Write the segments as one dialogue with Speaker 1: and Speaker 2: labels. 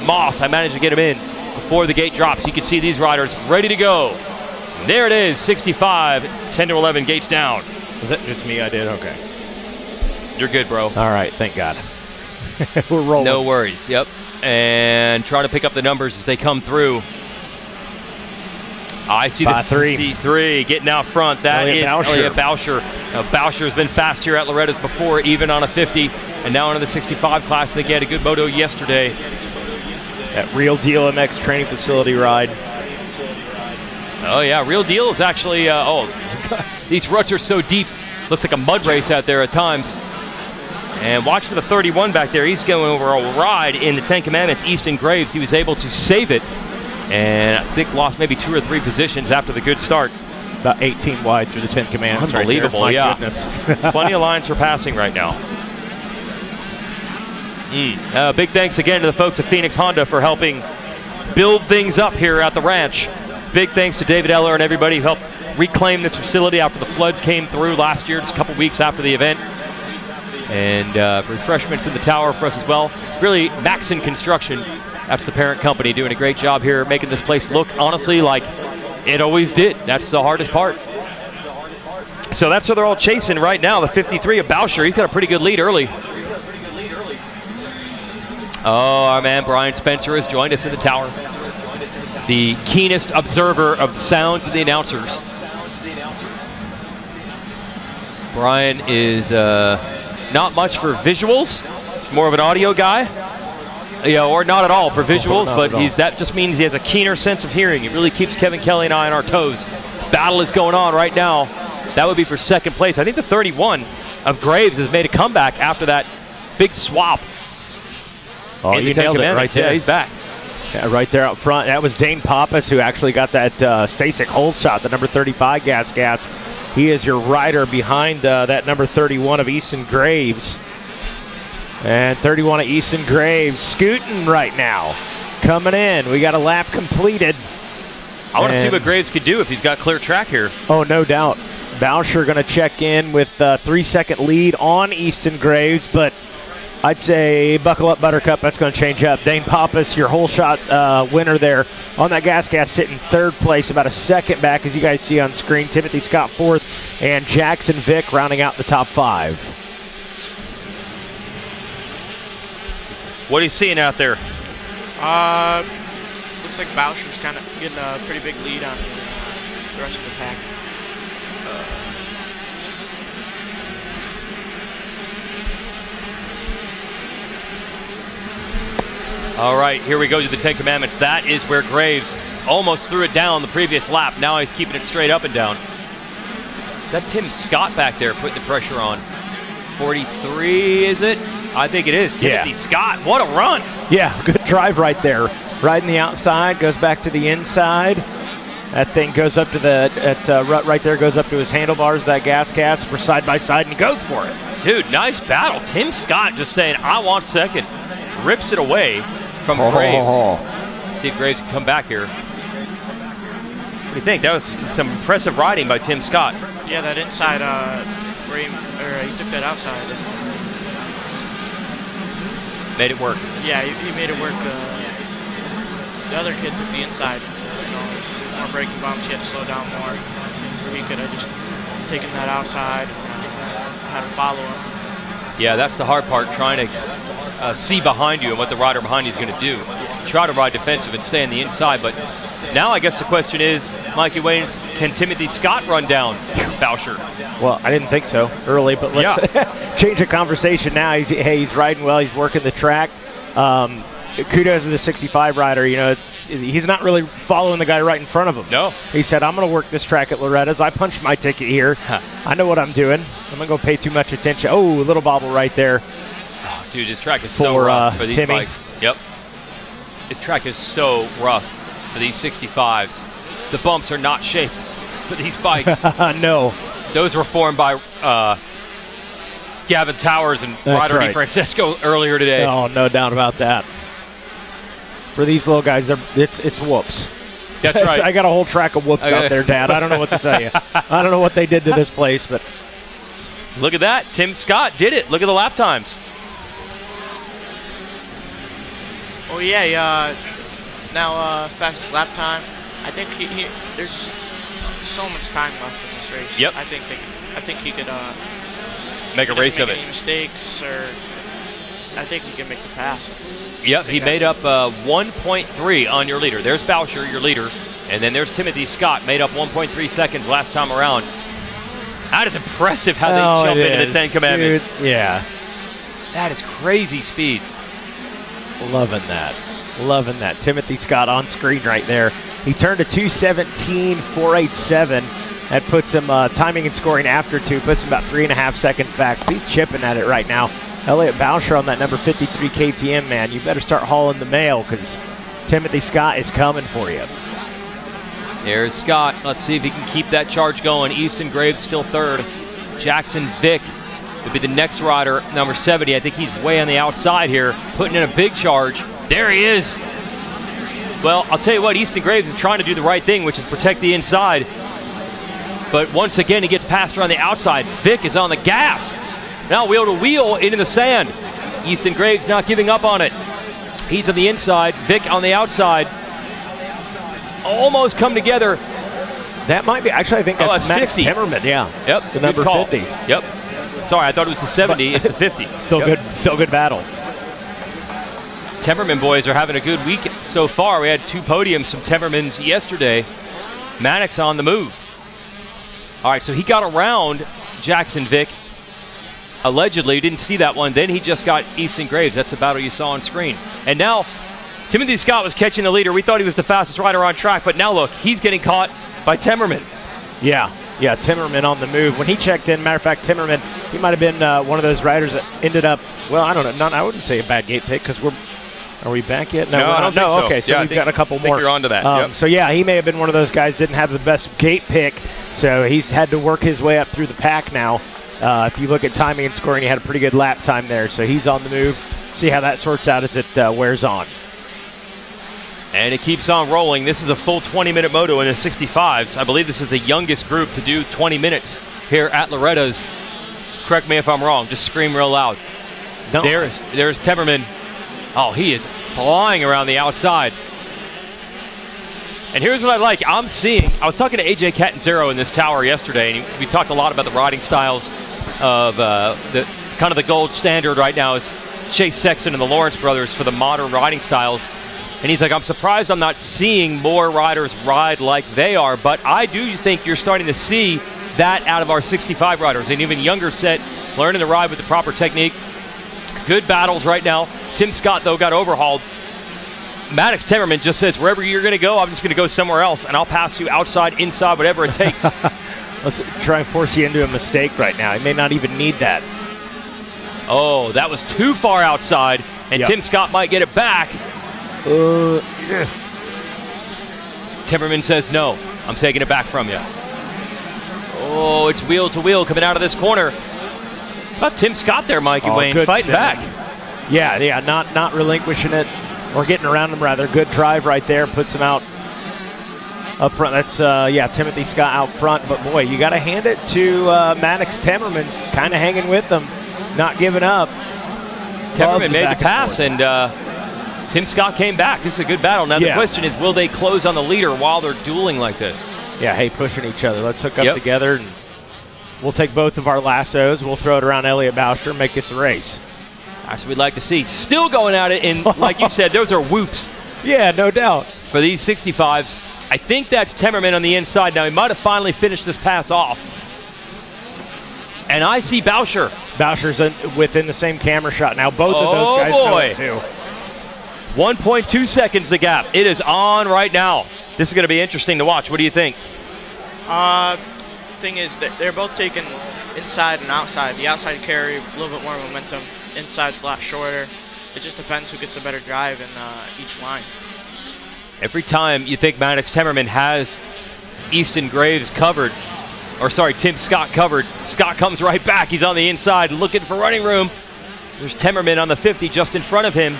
Speaker 1: Moss, I managed to get him in before the gate drops. You can see these riders ready to go. And there it is, 65, 10 to 11, gates down.
Speaker 2: Was that just me? I did? Okay.
Speaker 1: You're good, bro.
Speaker 2: All right, thank God. We're rolling.
Speaker 1: No worries, yep. And try to pick up the numbers as they come through. I see the 53 getting out front. That is Elliot Boucher. Boucher has been fast here at Loretta's before, even on a 50, and now into the 65 class. I think he had a good moto yesterday.
Speaker 2: That Real Deal MX training facility ride.
Speaker 1: Oh yeah, Real Deal is actually, these ruts are so deep. Looks like a mud race out there at times. And watch for the 31 back there. He's going over a ride in the 10 Commandments, Easton Graves. He was able to save it. And I think lost maybe 2 or 3 positions after the good start.
Speaker 2: About 18 wide through the 10 Commandments.
Speaker 1: Unbelievable,
Speaker 2: right there.
Speaker 1: yeah.
Speaker 2: Goodness.
Speaker 1: Plenty of lines for passing right now. Big thanks again to the folks at Phoenix Honda for helping build things up here at the ranch. Big thanks to David Eller and everybody who helped reclaim this facility after the floods came through last year, just a couple weeks after the event. And refreshments in the tower for us as well. Really, Maxon Construction, that's the parent company, doing a great job here, making this place look, honestly, like it always did. That's the hardest part. So that's where they're all chasing right now, the 53 of Boucher. He's got a pretty good lead early. Oh, our man Brian Spencer has joined us in the tower. The keenest observer of the sounds of the announcers. Brian is not much for visuals, more of an audio guy. Yeah, or not at all for visuals, but that just means he has a keener sense of hearing. It really keeps Kevin Kelly and I on our toes. Battle is going on right now. That would be for second place. I think the 31 of Graves has made a comeback after that big swap.
Speaker 2: Oh, you nailed it right there.
Speaker 1: Yeah, he's back.
Speaker 2: Yeah, right there up front. That was Dane Pappas who actually got that Stasek hole shot, the number 35 gas. He is your rider behind that number 31 of Easton Graves. And 31 of Easton Graves scooting right now. Coming in. We got a lap completed.
Speaker 1: I want to see what Graves could do if he's got clear track here.
Speaker 2: Oh, no doubt. Boucher going to check in with a 3-second lead on Easton Graves, but I'd say buckle up, Buttercup. That's going to change up. Dane Pappas, your whole shot winner there on that gas, sitting third place, about a second back, as you guys see on screen. Timothy Scott fourth, and Jackson Vick rounding out the top 5.
Speaker 1: What are you seeing out there?
Speaker 3: Looks like Boucher's kind of getting a pretty big lead on the rest of the pack.
Speaker 1: All right, here we go to the 10 Commandments. That is where Graves almost threw it down the previous lap. Now he's keeping it straight up and down. Is that Tim Scott back there putting the pressure on? 43, is it? I think it is. Timothy Scott, what a run.
Speaker 2: Yeah, good drive right there. Riding the outside, goes back to the inside. That thing goes up to the, rut right there, goes up to his handlebars, that gas. We're side by side, and he goes for it.
Speaker 1: Dude, nice battle. Tim Scott just saying, I want second. Rips it away from Graves. See if Graves can come back here. What do you think? That was some impressive riding by Tim Scott.
Speaker 3: Yeah, that inside, where he took that outside.
Speaker 1: Made it work.
Speaker 3: Yeah, he made it work. The other kid took the inside. There's more braking bumps. He had to slow down more. Where he could have just taken that outside and had him follow him.
Speaker 1: Yeah, that's the hard part, trying to see behind you and what the rider behind you is going to do. Try to ride defensive and stay on the inside, but now I guess the question is, Mikey Waynes, can Timothy Scott run down Boucher?
Speaker 2: Well, I didn't think so early, but let's change the conversation now. He's riding well. He's working the track. Kudos to the 65 rider. You know, he's not really following the guy right in front of him.
Speaker 1: No.
Speaker 2: He said, I'm going to work this track at Loretta's. I punched my ticket here. I know what I'm doing. I'm going to go pay too much attention. Oh, a little bobble right there.
Speaker 1: Oh, dude, this track is so rough for these
Speaker 2: Timmy.
Speaker 1: bikes. Yep. This track is so rough for these 65s. The bumps are not shaped for these bikes.
Speaker 2: No.
Speaker 1: Those were formed by Gavin Towers and Ryder DeFrancesco earlier today.
Speaker 2: Oh, no doubt about that. For these little guys, it's whoops.
Speaker 1: That's right.
Speaker 2: I got a whole track of whoops out there, Dad. I don't know what to tell you. I don't know what they did to this place, but
Speaker 1: look at that. Tim Scott did it. Look at the lap times.
Speaker 3: Oh yeah, now fastest lap time. I think there's so much time left in this race.
Speaker 1: Yep.
Speaker 3: I think he could
Speaker 1: Make a race of it.
Speaker 3: Any mistakes, or I think he can make the pass.
Speaker 1: Yep, he made up 1.3 on your leader. There's Boucher, your leader, and then there's Timothy Scott, made up 1.3 seconds last time around. That is impressive how they jump into the Ten Commandments.
Speaker 2: Dude, yeah.
Speaker 1: That is crazy speed.
Speaker 2: Loving that. Loving that. Timothy Scott on screen right there. He turned a 2:17.487. That puts him timing and scoring after 2, puts him about 3.5 seconds back. He's chipping at it right now. Elliott Boucher on that number 53 KTM, man. You better start hauling the mail because Timothy Scott is coming for you.
Speaker 1: There's Scott. Let's see if he can keep that charge going. Easton Graves still third. Jackson Vick would be the next rider, number 70. I think he's way on the outside here, putting in a big charge. There he is. Well, I'll tell you what, Easton Graves is trying to do the right thing, which is protect the inside. But once again, he gets passed around the outside. Vick is on the gas. Now wheel to wheel into the sand. Easton Graves not giving up on it. He's on the inside, Vick on the outside. Almost come together.
Speaker 2: That might be, actually, I think that's Max
Speaker 1: 50.
Speaker 2: Timmerman, yeah.
Speaker 1: Yep,
Speaker 2: the number 50.
Speaker 1: Yep. Sorry, I thought it was the 70. It's the 50.
Speaker 2: Still good battle.
Speaker 1: Temperman boys are having a good week so far. We had 2 podiums from Tempermans yesterday. Maddox on the move. All right, so he got around Jackson Vick. Allegedly, didn't see that one. Then he just got Easton Graves. That's the battle you saw on screen. And now, Timothy Scott was catching the leader. We thought he was the fastest rider on track, but now look, he's getting caught by Timmerman.
Speaker 2: Yeah, Timmerman on the move. When he checked in, matter of fact, Timmerman, he might have been one of those riders that ended up, well, I don't know, I wouldn't say a bad gate pick because are we back yet?
Speaker 1: No, I don't think so.
Speaker 2: Okay, so we've got a couple more.
Speaker 1: You're onto that. Yep.
Speaker 2: So yeah, he may have been one of those guys didn't have the best gate pick, so he's had to work his way up through the pack now. If you look at timing and scoring, he had a pretty good lap time there, so he's on the move. See how that sorts out as it wears on.
Speaker 1: And it keeps on rolling. This is a full 20-minute moto in the 65s. I believe this is the youngest group to do 20 minutes here at Loretta's. Correct me if I'm wrong. Just scream real loud.
Speaker 2: No.
Speaker 1: There's Temperman. Oh, he is flying around the outside. And here's what I like. I was talking to AJ Catanzaro in this tower yesterday, and we talked a lot about the riding styles of the kind of the gold standard right now is Chase Sexton and the Lawrence brothers for the modern riding styles. And he's like, I'm surprised I'm not seeing more riders ride like they are, but I do think you're starting to see that out of our 65 riders. An even younger set, learning to ride with the proper technique. Good battles right now. Tim Scott, though, got overhauled. Maddox Timmerman just says, wherever you're going to go, I'm just going to go somewhere else, and I'll pass you outside, inside, whatever it takes.
Speaker 2: Let's try and force you into a mistake right now. He may not even need that.
Speaker 1: Oh, that was too far outside, and
Speaker 2: Yep.
Speaker 1: Tim Scott might get it back. Timmerman says, no, I'm taking it back from you. Oh, it's wheel to wheel coming out of this corner. About Tim Scott there, Mikey Wayne, fighting back.
Speaker 2: Yeah, not relinquishing it or getting around him, rather. Good drive right there, puts him out up front. That's, Timothy Scott out front. But, boy, you got to hand it to Maddox Timmerman's kind of hanging with them, not giving up.
Speaker 1: Timmerman made the pass, and Tim Scott came back. This is a good battle. Now, the question is, will they close on the leader while they're dueling like this?
Speaker 2: Yeah, hey, pushing each other. Let's hook up together, and we'll take both of our lassos. We'll throw it around Elliott Boucher and make this a race.
Speaker 1: That's what we'd like to see. Still going at it, and like you said, those are whoops.
Speaker 2: Yeah, no doubt.
Speaker 1: For these 65s. I think that's Temmerman on the inside. Now, he might have finally finished this pass off. And I see Boucher.
Speaker 2: Boucher's within the same camera shot now. Both of those guys know it, too.
Speaker 1: 1.2 seconds the gap. It is on right now. This is going to be interesting to watch. What do you think?
Speaker 3: Thing is that they're both taking inside and outside. The outside carry a little bit more momentum. Inside's a lot shorter. It just depends who gets the better drive in each line.
Speaker 1: Every time you think Maddox Temmerman has Easton Graves covered, Tim Scott covered, Scott comes right back. He's on the inside looking for running room. There's Temmerman on the 50 just in front of him.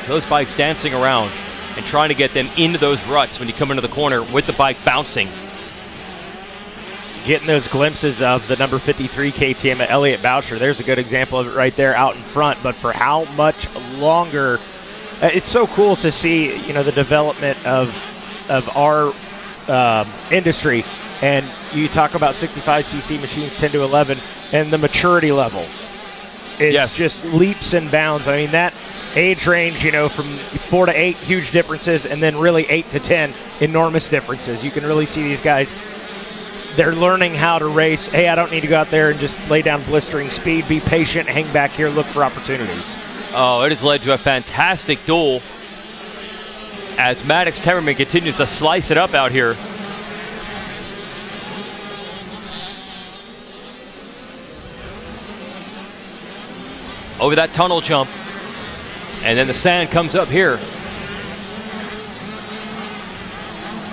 Speaker 1: Those bikes dancing around and trying to get them into those ruts when you come into the corner with the bike bouncing.
Speaker 2: Getting those glimpses of the number 53 KTM at Elliott Boucher. There's a good example of it right there out in front. But for how much longer It's so cool to see, the development of our industry. And you talk about 65cc machines 10 to 11, and the maturity level is just leaps and bounds. I mean, that age range, from 4 to 8, huge differences, and then really 8 to 10, enormous differences. You can really see these guys, they're learning how to race. Hey, I don't need to go out there and just lay down blistering speed. Be patient, hang back here, look for opportunities.
Speaker 1: Oh, it has led to a fantastic duel as Maddox Temmerman continues to slice it up out here. Over that tunnel jump, and then the sand comes up here.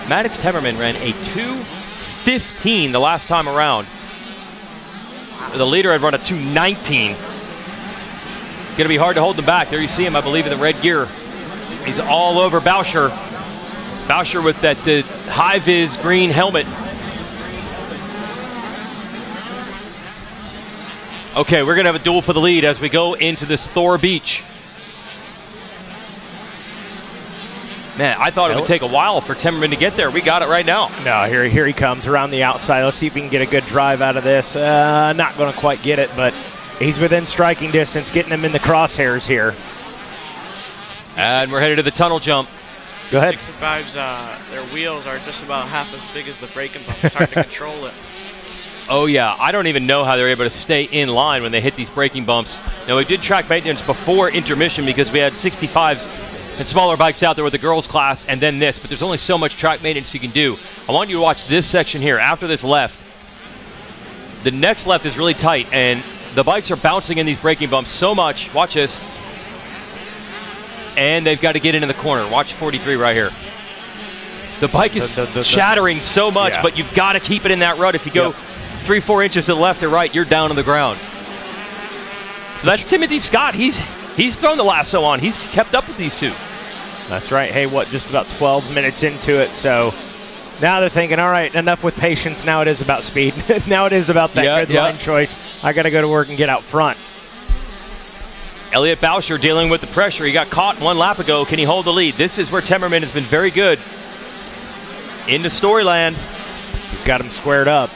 Speaker 1: Maddox Temmerman ran a 2:15 the last time around. The leader had run a 2:19. Going to be hard to hold them back. There you see him, I believe, in the red gear. He's all over Boucher. Boucher with that high-vis green helmet. Okay, we're going to have a duel for the lead as we go into this Thor Beach. Man, I thought it would take a while for Temmerman to get there. We got it right now.
Speaker 2: No, here he comes around the outside. Let's see if we can get a good drive out of this. Not going to quite get it, but he's within striking distance, getting him in the crosshairs here.
Speaker 1: And we're headed to the tunnel jump.
Speaker 2: Go ahead.
Speaker 3: 65's, their wheels are just about half as big as the braking bump. It's hard to control it.
Speaker 1: Oh, yeah. I don't even know how they're able to stay in line when they hit these braking bumps. Now, we did track maintenance before intermission because we had 65s and smaller bikes out there with the girls class and then this, but there's only so much track maintenance you can do. I want you to watch this section here after this left. The next left is really tight, and the bikes are bouncing in these braking bumps so much. Watch this. And they've got to get into the corner. Watch 43 right here. The bike is shattering so much, but you've got to keep it in that rut. If you go 3-4 inches to the left or right, you're down on the ground. So that's Timothy Scott. He's thrown the lasso on. He's kept up with these two.
Speaker 2: That's right. Hey, just about 12 minutes into it, so now they're thinking, all right, enough with patience. Now it is about speed. Now it is about that good line choice. I got to go to work and get out front.
Speaker 1: Elliot Boucher dealing with the pressure. He got caught 1 lap ago. Can he hold the lead? This is where Temmerman has been very good. Into Storyland.
Speaker 2: He's got him squared up.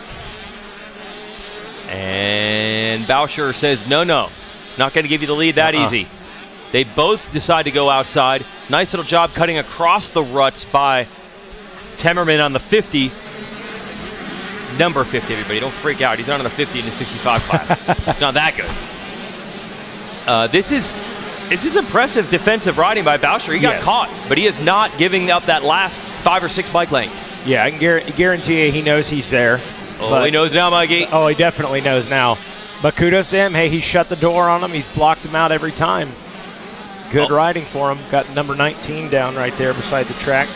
Speaker 1: And Boucher says, no, not going to give you the lead that easy. They both decide to go outside. Nice little job cutting across the ruts by Temmerman on the 50. It's number 50, everybody. Don't freak out. He's not on the 50 in the 65 class. It's not that good. This is impressive defensive riding by Boucher. He got caught, but he is not giving up that last 5 or 6 bike lengths.
Speaker 2: Yeah, I can guarantee you he knows he's there.
Speaker 1: Oh, he knows now, Mikey.
Speaker 2: Oh, he definitely knows now. But kudos to him. Hey, he shut the door on him. He's blocked him out every time. Good riding for him. Got number 19 down right there beside the track.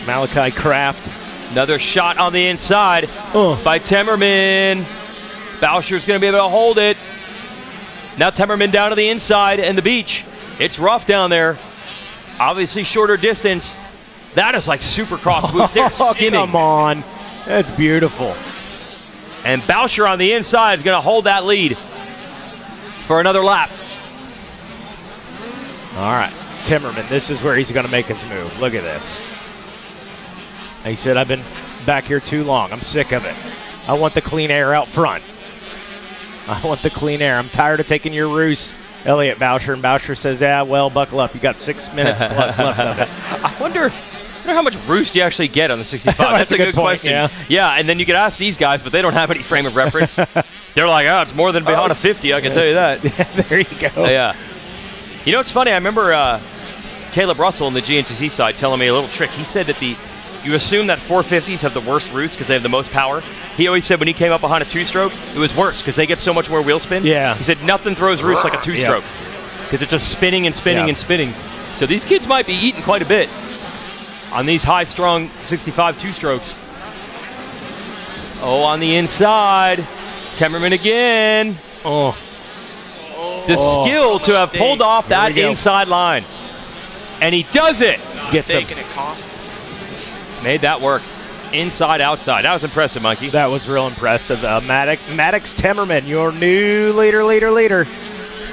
Speaker 2: Malachi Kraft.
Speaker 1: Another shot on the inside by Temmerman. Boucher's going to be able to hold it. Now Temmerman down to the inside and the beach. It's rough down there. Obviously shorter distance. That is like supercross moves. They're skimming.
Speaker 2: Come on. That's beautiful.
Speaker 1: And Boucher on the inside is going to hold that lead for another lap.
Speaker 2: All right. Temmerman, this is where he's going to make his move. Look at this. He said, I've been back here too long. I'm sick of it. I want the clean air out front. I want the clean air. I'm tired of taking your roost, Elliot Boucher. And Boucher says, yeah, well, buckle up. You got 6 minutes plus left of it.
Speaker 1: I wonder how much roost you actually get on the 65. That's a good
Speaker 2: point,
Speaker 1: question. Yeah, and then you could ask these guys, but they don't have any frame of reference. They're like, it's more than behind a 50, I can tell you that.
Speaker 2: There you go.
Speaker 1: Yeah. You know, it's funny. I remember Caleb Russell on the GNCC side telling me a little trick. He said that you assume that 450s have the worst roost because they have the most power. He always said when he came up behind a 2-stroke, it was worse because they get so much more wheel spin.
Speaker 2: Yeah.
Speaker 1: He said nothing throws roost like a 2-stroke because it's just spinning and spinning and spinning. So these kids might be eating quite a bit on these high-strung 65 2-strokes. Oh, on the inside. Temmerman again. The skill to have pulled off that inside line. And he does it.
Speaker 2: Gets him.
Speaker 3: It cost.
Speaker 1: Made that work. Inside, outside. That was impressive, Mikey.
Speaker 2: That was real impressive. Maddox Temmerman, your new leader.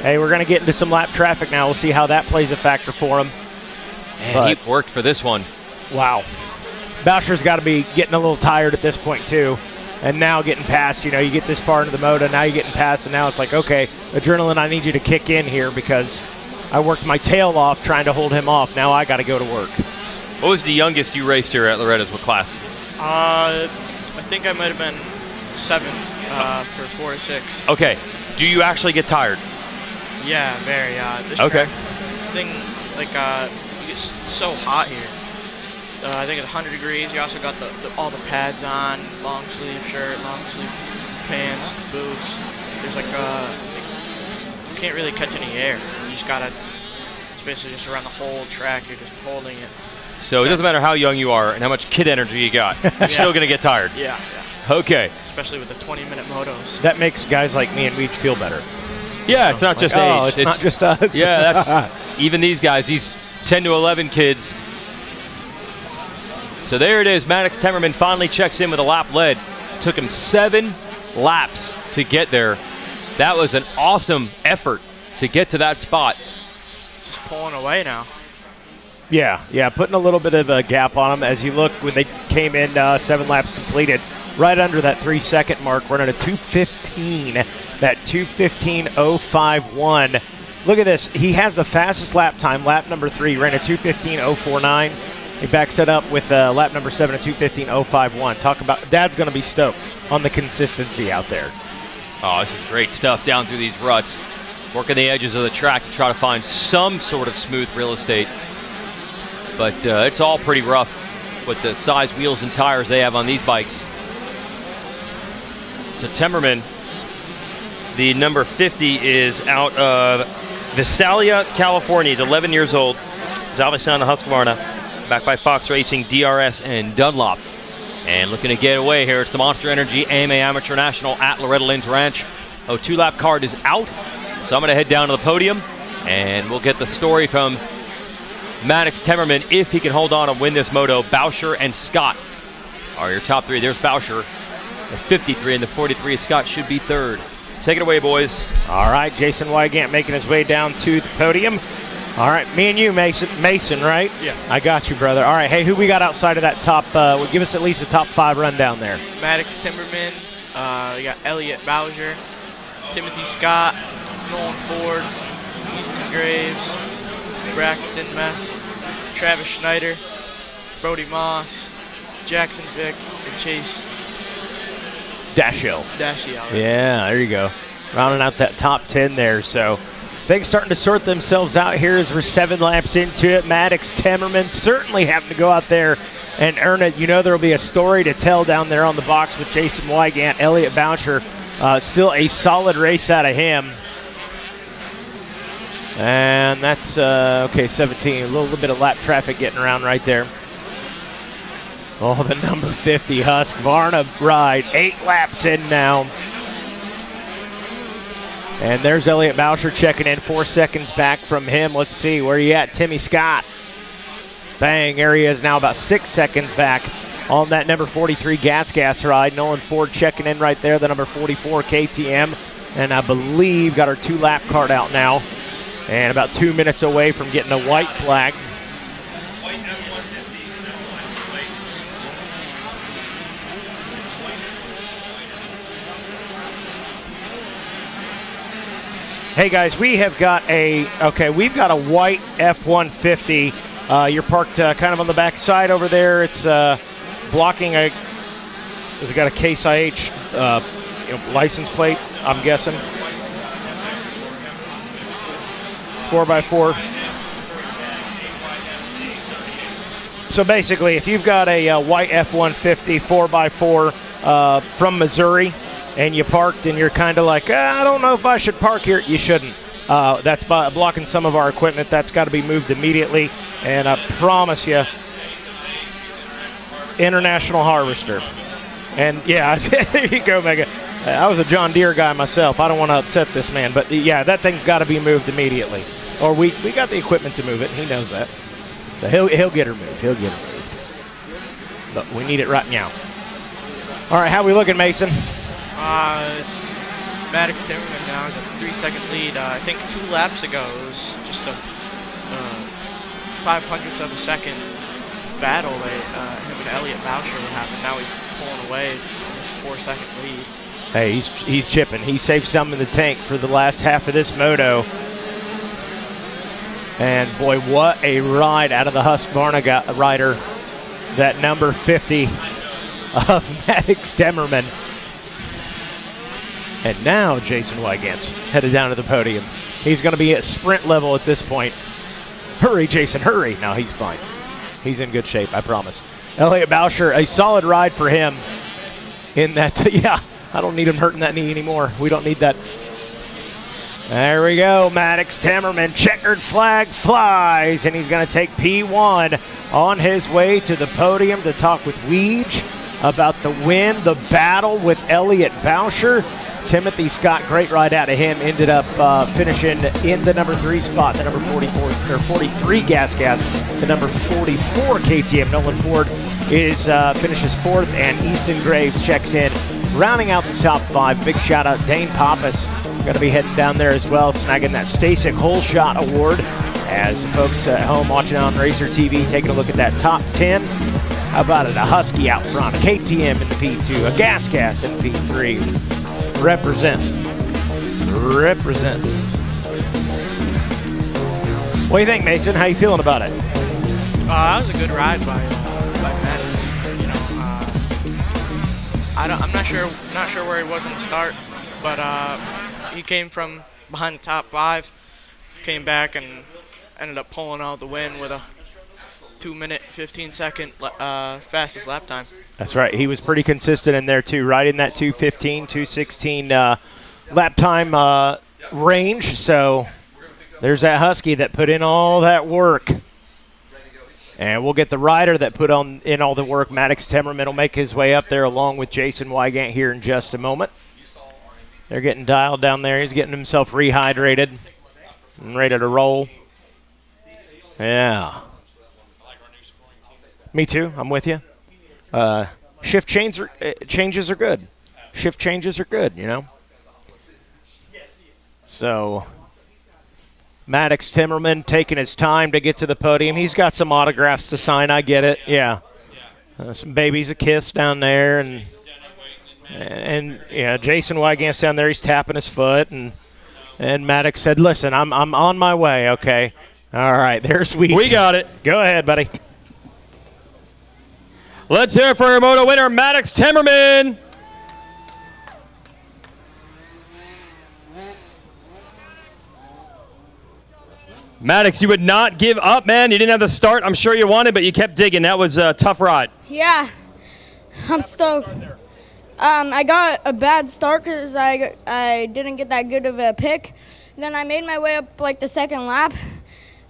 Speaker 2: hey, we're going to get into some lap traffic now. We'll see how that plays a factor for him.
Speaker 1: And he worked for this one.
Speaker 2: Wow. Boucher's got to be getting a little tired at this point, too. And now getting past, you get this far into the Moto, now you're getting past, and now it's like, okay, adrenaline, I need you to kick in here because I worked my tail off trying to hold him off. Now I got to go to work.
Speaker 1: What was the youngest you raced here at Loretta's? What class?
Speaker 3: I think I might have been 7 for 4 to 6.
Speaker 1: Okay. Do you actually get tired?
Speaker 3: Yeah, very. This
Speaker 1: okay.
Speaker 3: Thing, like, it gets so hot here. I think it's 100 degrees. You also got all the pads on, long sleeve shirt, long sleeve pants, boots. There's like you can't really catch any air. You just gotta. It's basically just around the whole track. You're just holding it.
Speaker 1: So it doesn't matter how young you are and how much kid energy you got. You're still gonna get tired.
Speaker 3: Yeah.
Speaker 1: Okay.
Speaker 3: Especially with the 20-minute motos.
Speaker 2: That makes guys like me and Weech feel better.
Speaker 1: Yeah, it's not just age.
Speaker 2: Oh, it's not just us.
Speaker 1: Yeah, that's even these guys. These 10 to 11 kids. So there it is. Maddox Temmerman finally checks in with a lap led. Took him 7 laps to get there. That was an awesome effort to get to that spot.
Speaker 3: Just pulling away now.
Speaker 2: Yeah, putting a little bit of a gap on them. As you look, when they came in, 7 laps completed, right under that 3-second mark, running a 2:15. That 2:15.051. Look at this. He has the fastest lap time. Lap number 3 ran a 2:15.049. He backs it up with lap number 7 at 2:15.051. Talk about Dad's going to be stoked on the consistency out there.
Speaker 1: Oh, this is great stuff down through these ruts. Working the edges of the track to try to find some sort of smooth real estate. But it's all pretty rough with the size wheels and tires they have on these bikes. So Temmerman, the number 50, is out of Visalia, California. He's 11 years old. He's obviously on the Husqvarna, backed by Fox Racing, DRS, and Dunlop. And looking to get away here, it's the Monster Energy AMA Amateur National at Loretta Lynn's Ranch. 2-lap card is out, so I'm going to head down to the podium, and we'll get the story from Maddox Temmerman if he can hold on and win this moto. Boucher and Scott are your top 3. There's Boucher at 53, and the 43 Scott should be 3rd. Take it away, boys.
Speaker 2: All right, Jason Wygant making his way down to the podium. All right, me and you, Mason, right?
Speaker 3: Yeah.
Speaker 2: I got you, brother. All right, hey, who we got outside of that top? Give us at least a top 5 rundown there.
Speaker 3: Maddox Timberman, we got Elliott Bowser, Timothy Scott, Nolan Ford, Easton Graves, Braxton Mess, Travis Schneider, Brody Moss, Jackson Vick, and Chase
Speaker 2: Dashiell.
Speaker 3: Yeah,
Speaker 2: there you go. Rounding out that top 10 there. So things starting to sort themselves out here as we're 7 laps into it. Maddox Temmerman certainly having to go out there and earn it. There will be a story to tell down there on the box with Jason Wygant. Elliott Boucher, still a solid race out of him. And that's, 17. A little bit of lap traffic getting around right there. Oh, the number 50 Husqvarna ride. 8 laps in now. And there's Elliott Boucher checking in 4 seconds back from him. Let's see, where you at? Timmy Scott. Bang, there he is now about 6 seconds back on that number 43 Gas ride. Nolan Ford checking in right there, the number 44 KTM. And I believe got our 2-lap card out now. And about 2 minutes away from getting a white flag. Hey guys, we've got a white F-150. You're parked kind of on the back side over there. It's blocking has it got a Case IH license plate, I'm guessing. 4x4. So basically, if you've got a white F-150 4x4 from Missouri, and you parked and you're kind of like, I don't know if I should park here, you shouldn't. That's blocking some of our equipment. That's got to be moved immediately. And I promise you, International Harvester. And yeah, there you go, Mega. I was a John Deere guy myself. I don't want to upset this man. But yeah, that thing's got to be moved immediately. Or we got the equipment to move it. He knows that. So he'll get her moved. He'll get her moved. But we need it right now. All right, how we looking, Mason?
Speaker 3: Maddox Timmerman now has a 3-second lead. I think 2 laps ago it was just a 500th of a second battle that him and Elliott Boucher were having. Now he's pulling away his 4-second lead.
Speaker 2: Hey, he's chipping. He saved some in the tank for the last half of this moto. And boy, what a ride out of the Husqvarna rider, that number 50 of Maddox Timmerman. And now Jason Wygant's headed down to the podium. He's going to be at sprint level at this point. Hurry, Jason, hurry. No, he's fine. He's in good shape, I promise. Elliott Boucher, a solid ride for him in that. Yeah, I don't need him hurting that knee anymore. We don't need that. There we go. Maddox Timmerman, checkered flag flies, and he's going to take P1 on his way to the podium to talk with Weege about the win, the battle with Elliott Boucher. Timothy Scott, great ride out of him, ended up finishing in the number 3 spot, the number 44 or 43 gas, the number 44 KTM. Nolan Ford finishes 4th, and Easton Graves checks in, rounding out the top 5. Big shout out Dane Pappas, going to be heading down there as well, snagging that Stasic Hole Shot Award. As the folks at home watching on Racer TV, taking a look at that top 10. How about it? A Husky out front, a KTM in the P2, a Gas in the P3. Represent. What do you think, Mason? How you feeling about it?
Speaker 3: That was a good ride by Maddox. You know, I'm not sure where he was on the start, but he came from behind the top 5, came back and ended up pulling out the win with a 2-minute 15-second fastest lap time.
Speaker 2: That's right. He was pretty consistent in there too, right in that 2:15, 2:16 lap time range. So there's that Husky that put in all that work. And we'll get the rider that put in all the work. Maddox Timmerman will make his way up there along with Jason Wygant here in just a moment. They're getting dialed down there. He's getting himself rehydrated and ready to roll. Yeah. Me too. I'm with you. Shift changes are good. Shift changes are good, you know. So Maddox Timmerman taking his time to get to the podium. He's got some autographs to sign. I get it. Yeah. Some babies a kiss down there, and yeah, Jason Wygant's down there. He's tapping his foot, and Maddox said, "Listen, I'm on my way." Okay. All right. There's
Speaker 1: We got it.
Speaker 2: Go ahead, buddy.
Speaker 1: Let's hear it for our Moto winner, Maddox Timmerman. Maddox, you would not give up, man. You didn't have the start I'm sure you wanted, but you kept digging. That was a tough ride.
Speaker 4: Yeah, I'm stoked. I got a bad start because I didn't get that good of a pick. Then I made my way up like the second lap,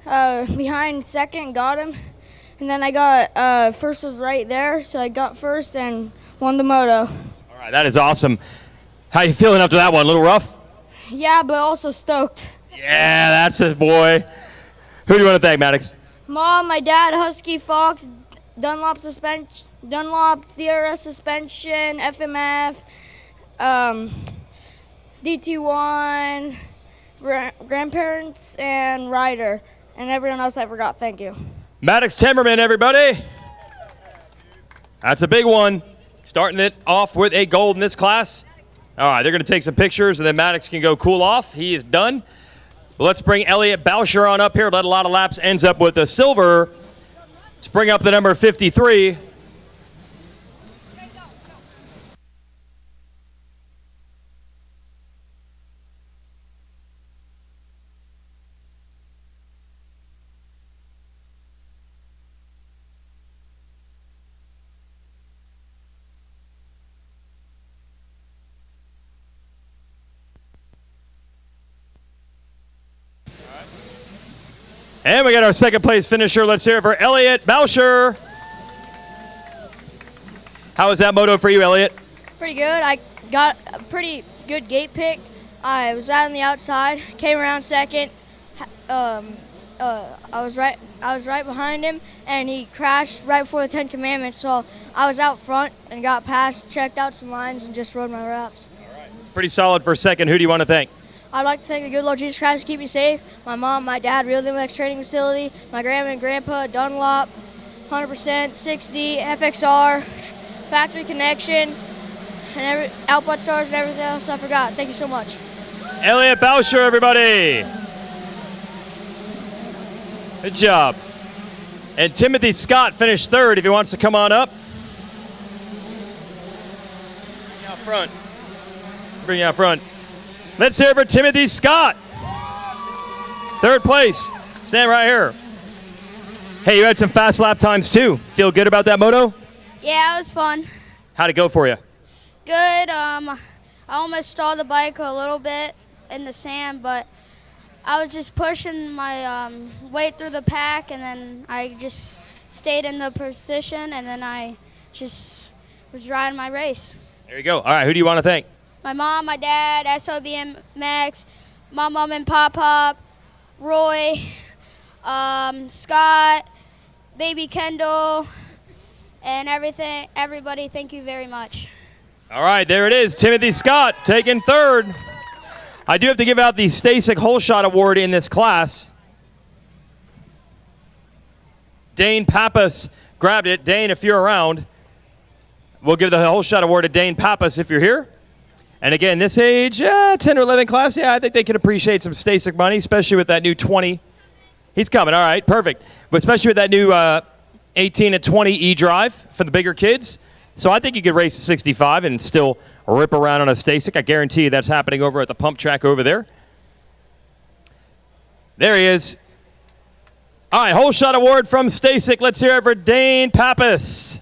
Speaker 4: behind second, got him. And then I got first was right there, so I got first and won the moto.
Speaker 1: All right, that is awesome. How you feeling after that one? A little rough?
Speaker 4: Yeah, but also stoked.
Speaker 1: Yeah, that's it, boy. Who do you want to thank, Maddox?
Speaker 4: Mom, my dad, Husky, Fox, Dunlop DRS suspension, FMF, DT1, grandparents, and rider, and everyone else I forgot. Thank you.
Speaker 1: Maddox Timmerman, everybody. That's a big one. Starting it off with a gold in this class. All right, they're going to take some pictures, and then Maddox can go cool off. He is done. Well, let's bring Elliott Boucher on up here. Led a lot of laps, ends up with a silver. Let's bring up the number 53. And we got our second place finisher. Let's hear it for Elliott Boucher. How was that moto for you, Elliott?
Speaker 4: Pretty good. I got a pretty good gate pick. I was out on the outside, came around second. I was right behind him, and he crashed right before the 10 Commandments. So I was out front and got past, checked out some lines, and just rode my wraps.
Speaker 1: Pretty solid for a second. Who do you want to thank?
Speaker 4: I'd like to thank the good Lord Jesus Christ for keeping me safe. My mom, my dad, Real DMX Training Facility, my grandma and grandpa, Dunlop, 100%, 6D, FXR, Factory Connection, and Output Stars and everything else I forgot. Thank you so much.
Speaker 1: Elliot Boucher, everybody. Good job. And Timothy Scott finished third if he wants to come on up. Bring you out front. Bring you out front. Let's hear it for Timothy Scott. Third place. Stand right here. Hey, you had some fast lap times too. Feel good about that moto?
Speaker 5: Yeah, it was fun.
Speaker 1: How'd it go for you?
Speaker 5: Good. I almost stalled the bike a little bit in the sand, but I was just pushing my weight through the pack, and then I just stayed in the position, and then I just was riding my race.
Speaker 1: There you go. All right, who do you want to thank?
Speaker 5: My mom, my dad, SOBMX, my mom and Pop, Roy, Scott, baby Kendall, and everybody, thank you very much.
Speaker 1: All right, there it is. Timothy Scott taking third. I do have to give out the Stasic Hole Shot Award in this class. Dane Pappas grabbed it. Dane, if you're around, we'll give the Hole Shot Award to Dane Pappas if you're here. And again, this age, 10 or 11 class, I think they could appreciate some Stasic money, especially with that new 20. He's coming, all right, perfect. But especially with that new 18 and 20 E-Drive for the bigger kids. So I think you could race a 65 and still rip around on a Stasic. I guarantee you that's happening over at the pump track over there. There he is. All right, Hole Shot Award from Stasic. Let's hear it for Dane Pappas.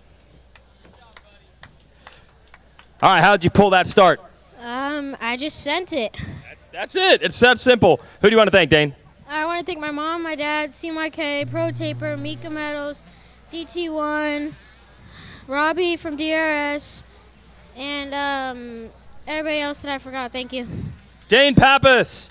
Speaker 1: All right, how'd you pull that start?
Speaker 6: I just sent it.
Speaker 1: That's it. It's that simple. Who do you want to thank, Dane?
Speaker 6: I want to thank my mom, my dad, CMYK, Pro Taper, Mika Metals, DT1, Robbie from DRS, and everybody else that I forgot. Thank you.
Speaker 1: Dane Pappas.